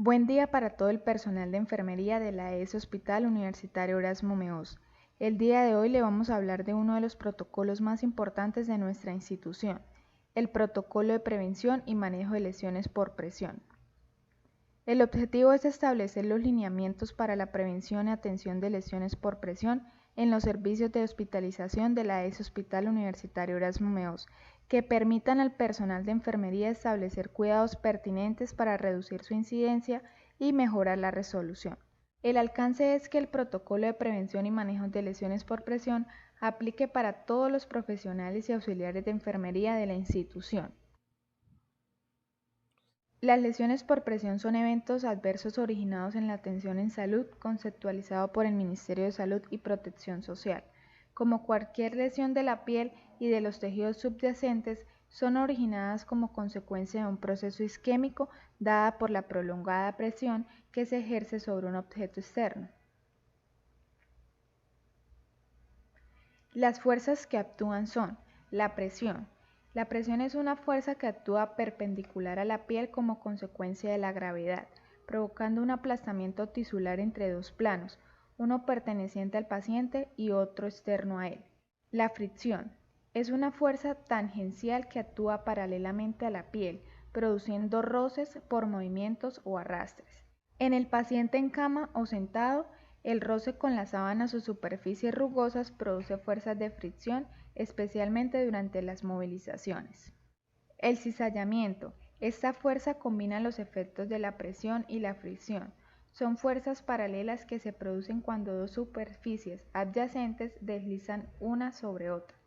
Buen día para todo el personal de enfermería de la ES Hospital Universitario Erasmo Meós. El día de hoy le vamos a hablar de uno de los protocolos más importantes de nuestra institución, el Protocolo de Prevención y Manejo de Lesiones por Presión. El objetivo es establecer los lineamientos para la prevención y atención de lesiones por presión en los servicios de hospitalización de la ES Hospital Universitario Erasmo Meós, que permitan al personal de enfermería establecer cuidados pertinentes para reducir su incidencia y mejorar la resolución. El alcance es que el protocolo de prevención y manejo de lesiones por presión aplique para todos los profesionales y auxiliares de enfermería de la institución. Las lesiones por presión son eventos adversos originados en la atención en salud conceptualizado por el Ministerio de Salud y Protección Social. Como cualquier lesión de la piel y de los tejidos subyacentes, son originadas como consecuencia de un proceso isquémico dada por la prolongada presión que se ejerce sobre un objeto externo. Las fuerzas que actúan son la presión. La presión es una fuerza que actúa perpendicular a la piel como consecuencia de la gravedad, provocando un aplastamiento tisular entre dos planos, uno perteneciente al paciente y otro externo a él. La fricción es una fuerza tangencial que actúa paralelamente a la piel, produciendo roces por movimientos o arrastres. En el paciente en cama o sentado, el roce con las sábanas o superficies rugosas produce fuerzas de fricción, especialmente durante las movilizaciones. El cizallamiento. Esta fuerza combina los efectos de la presión y la fricción. Son fuerzas paralelas que se producen cuando dos superficies adyacentes deslizan una sobre otra.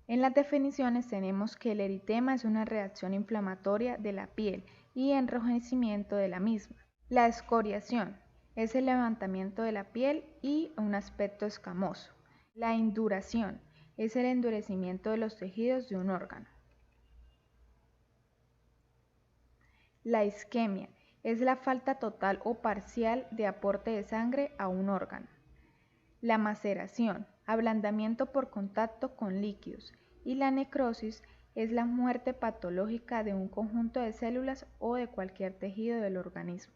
En las definiciones tenemos que el eritema es una reacción inflamatoria de la piel y enrojecimiento de la misma. La escoriación es el levantamiento de la piel y un aspecto escamoso. La induración es el endurecimiento de los tejidos de un órgano. La isquemia es la falta total o parcial de aporte de sangre a un órgano. La maceración, ablandamiento por contacto con líquidos. Y la necrosis es la muerte patológica de un conjunto de células o de cualquier tejido del organismo.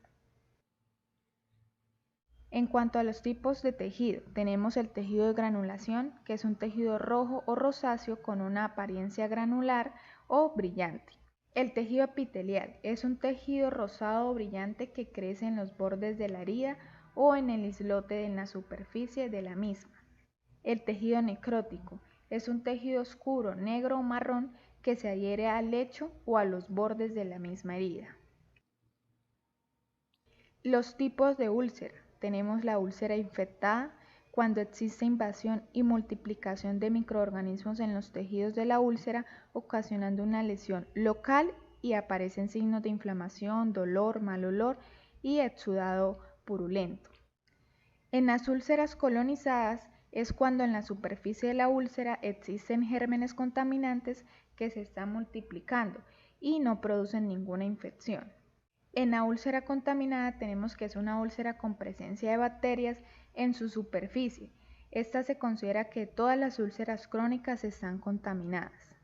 En cuanto a los tipos de tejido, tenemos el tejido de granulación, que es un tejido rojo o rosáceo con una apariencia granular o brillante. El tejido epitelial es un tejido rosado o brillante que crece en los bordes de la herida o en el islote en la superficie de la misma. El tejido necrótico es un tejido oscuro, negro o marrón que se adhiere al lecho o a los bordes de la misma herida. Los tipos de úlcera. Tenemos la úlcera infectada, cuando existe invasión y multiplicación de microorganismos en los tejidos de la úlcera, ocasionando una lesión local y aparecen signos de inflamación, dolor, mal olor y exudado purulento. En las úlceras colonizadas es cuando en la superficie de la úlcera existen gérmenes contaminantes que se están multiplicando y no producen ninguna infección. En la úlcera contaminada tenemos que es una úlcera con presencia de bacterias en su superficie. Esta se considera que todas las úlceras crónicas están contaminadas.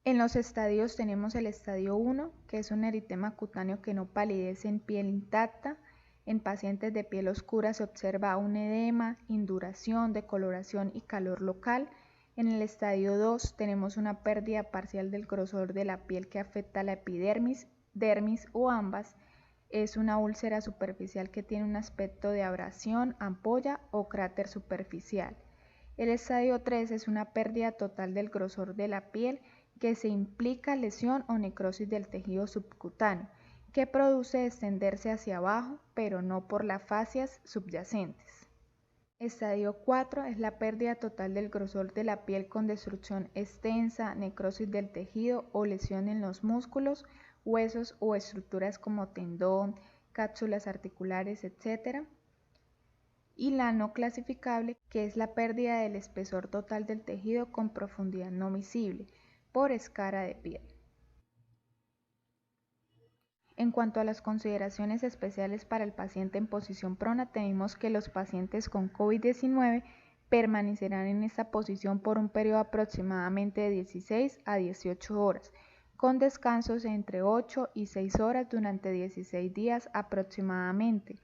En los estadios tenemos el estadio 1, que es un eritema cutáneo que no palidece en piel intacta. En pacientes de piel oscura se observa un edema, induración, decoloración y calor local. En el estadio 2 tenemos una pérdida parcial del grosor de la piel que afecta a la epidermis, dermis o ambas. Es una úlcera superficial que tiene un aspecto de abrasión, ampolla o cráter superficial. El estadio 3 es una pérdida total del grosor de la piel que se implica lesión o necrosis del tejido subcutáneo, que produce extenderse hacia abajo, pero no por las fascias subyacentes. Estadio 4 es la pérdida total del grosor de la piel con destrucción extensa, necrosis del tejido o lesión en los músculos, huesos o estructuras como tendón, cápsulas articulares, etc. Y la no clasificable, que es la pérdida del espesor total del tejido con profundidad no visible por escara de piel. En cuanto a las consideraciones especiales para el paciente en posición prona, tenemos que los pacientes con COVID-19 permanecerán en esta posición por un periodo aproximadamente de 16 a 18 horas, con descansos entre 8 y 6 horas durante 16 días aproximadamente.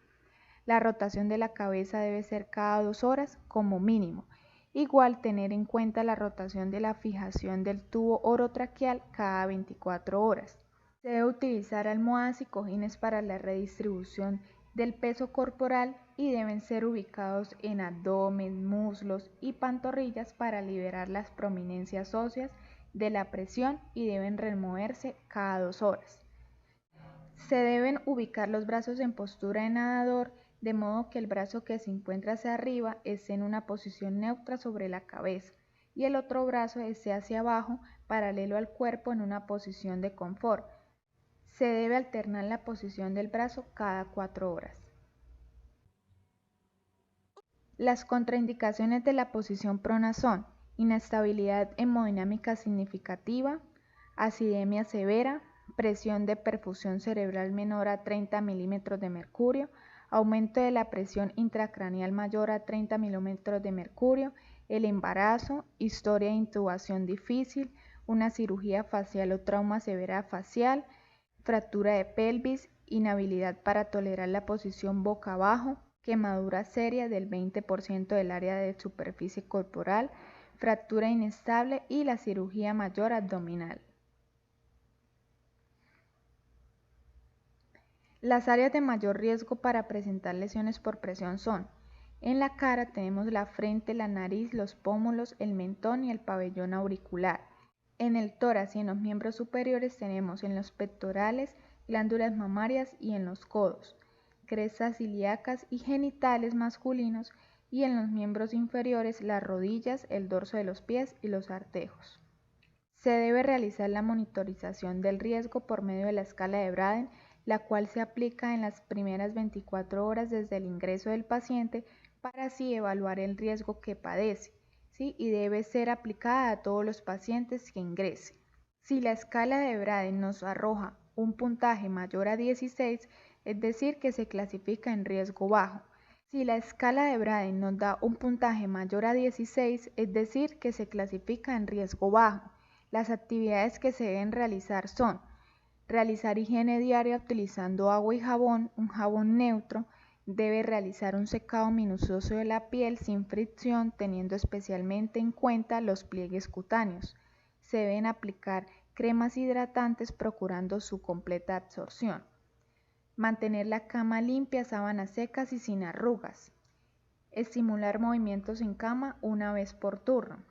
La rotación de la cabeza debe ser cada 2 horas como mínimo. Igual tener en cuenta la rotación de la fijación del tubo orotraqueal cada 24 horas. Se debe utilizar almohadas y cojines para la redistribución del peso corporal y deben ser ubicados en abdomen, muslos y pantorrillas para liberar las prominencias óseas de la presión y deben removerse cada 2 horas. Se deben ubicar los brazos en postura de nadador, de modo que el brazo que se encuentra hacia arriba esté en una posición neutra sobre la cabeza y el otro brazo esté hacia abajo, paralelo al cuerpo en una posición de confort. Se debe alternar la posición del brazo cada 4 horas. Las contraindicaciones de la posición prona son inestabilidad hemodinámica significativa, acidemia severa, presión de perfusión cerebral menor a 30 milímetros de mercurio, aumento de la presión intracraneal mayor a 30 milímetros de mercurio, el embarazo, historia de intubación difícil, una cirugía facial o trauma severa facial, fractura de pelvis, inhabilidad para tolerar la posición boca abajo, quemadura seria del 20% del área de superficie corporal, fractura inestable y la cirugía mayor abdominal. Las áreas de mayor riesgo para presentar lesiones por presión son: en la cara tenemos la frente, la nariz, los pómulos, el mentón y el pabellón auricular. En el tórax y en los miembros superiores tenemos en los pectorales, glándulas mamarias y en los codos, crestas ilíacas y genitales masculinos, y en los miembros inferiores las rodillas, el dorso de los pies y los artejos. Se debe realizar la monitorización del riesgo por medio de la escala de Braden, la cual se aplica en las primeras 24 horas desde el ingreso del paciente para así evaluar el riesgo que padece, ¿sí? Y debe ser aplicada a todos los pacientes que ingresen. Si la escala de Braden nos arroja un puntaje mayor a 16, es decir, que se clasifica en riesgo bajo. Si la escala de Braden nos da un puntaje mayor a 16, es decir, que se clasifica en riesgo bajo. Las actividades que se deben realizar son: realizar higiene diaria utilizando agua y jabón, un jabón neutro. Debe realizar un secado minucioso de la piel sin fricción, teniendo especialmente en cuenta los pliegues cutáneos. Se deben aplicar cremas hidratantes procurando su completa absorción. Mantener la cama limpia, sábanas secas y sin arrugas. Estimular movimientos en cama una vez por turno.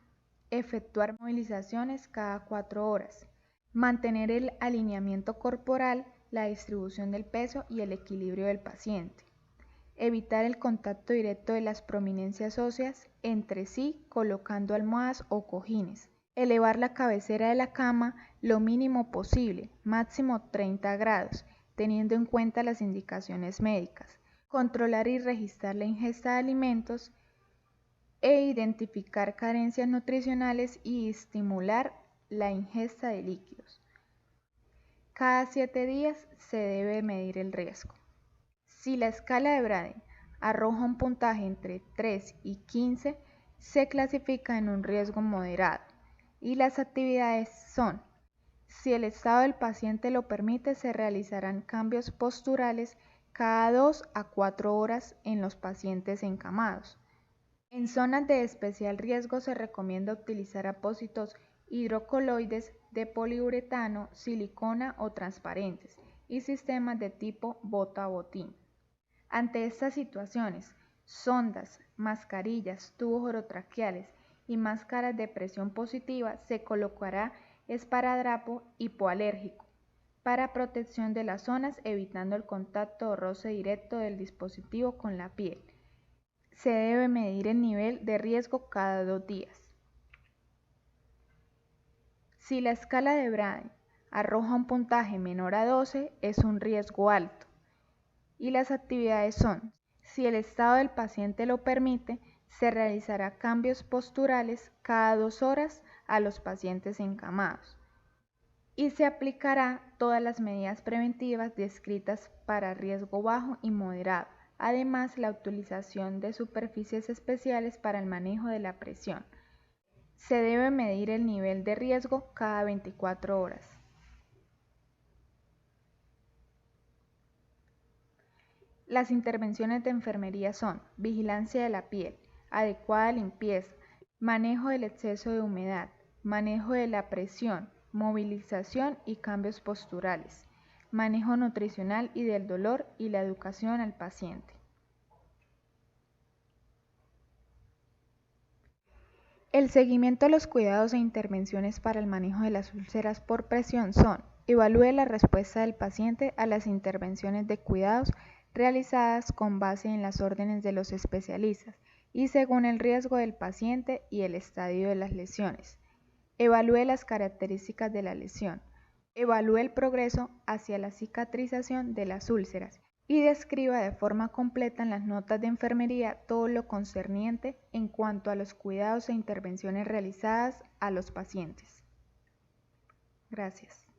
Efectuar movilizaciones cada 4 horas. Mantener el alineamiento corporal, la distribución del peso y el equilibrio del paciente. Evitar el contacto directo de las prominencias óseas entre sí colocando almohadas o cojines. Elevar la cabecera de la cama lo mínimo posible, máximo 30 grados, teniendo en cuenta las indicaciones médicas. Controlar y registrar la ingesta de alimentos e identificar carencias nutricionales y estimular la ingesta de líquidos. Cada 7 días se debe medir el riesgo. Si la escala de Braden arroja un puntaje entre 3 y 15, se clasifica en un riesgo moderado y las actividades son: si el estado del paciente lo permite, se realizarán cambios posturales cada 2 a 4 horas en los pacientes encamados. En zonas de especial riesgo se recomienda utilizar apósitos hidrocoloides de poliuretano, silicona o transparentes y sistemas de tipo bota-botín. Ante estas situaciones, sondas, mascarillas, tubos orotraqueales y máscaras de presión positiva se colocará esparadrapo hipoalérgico para protección de las zonas, evitando el contacto o roce directo del dispositivo con la piel. Se debe medir el nivel de riesgo cada 2 días. Si la escala de Braden arroja un puntaje menor a 12, es un riesgo alto. Y las actividades son: si el estado del paciente lo permite, se realizará cambios posturales cada 2 horas a los pacientes encamados. Y se aplicará todas las medidas preventivas descritas para riesgo bajo y moderado. Además, la utilización de superficies especiales para el manejo de la presión. Se debe medir el nivel de riesgo cada 24 horas. Las intervenciones de enfermería son vigilancia de la piel, adecuada limpieza, manejo del exceso de humedad, manejo de la presión, movilización y cambios posturales, manejo nutricional y del dolor y la educación al paciente. El seguimiento de los cuidados e intervenciones para el manejo de las úlceras por presión son: evalúe la respuesta del paciente a las intervenciones de cuidados realizadas con base en las órdenes de los especialistas y según el riesgo del paciente y el estadio de las lesiones. Evalúe las características de la lesión. Evalúe el progreso hacia la cicatrización de las úlceras y describa de forma completa en las notas de enfermería todo lo concerniente en cuanto a los cuidados e intervenciones realizadas a los pacientes. Gracias.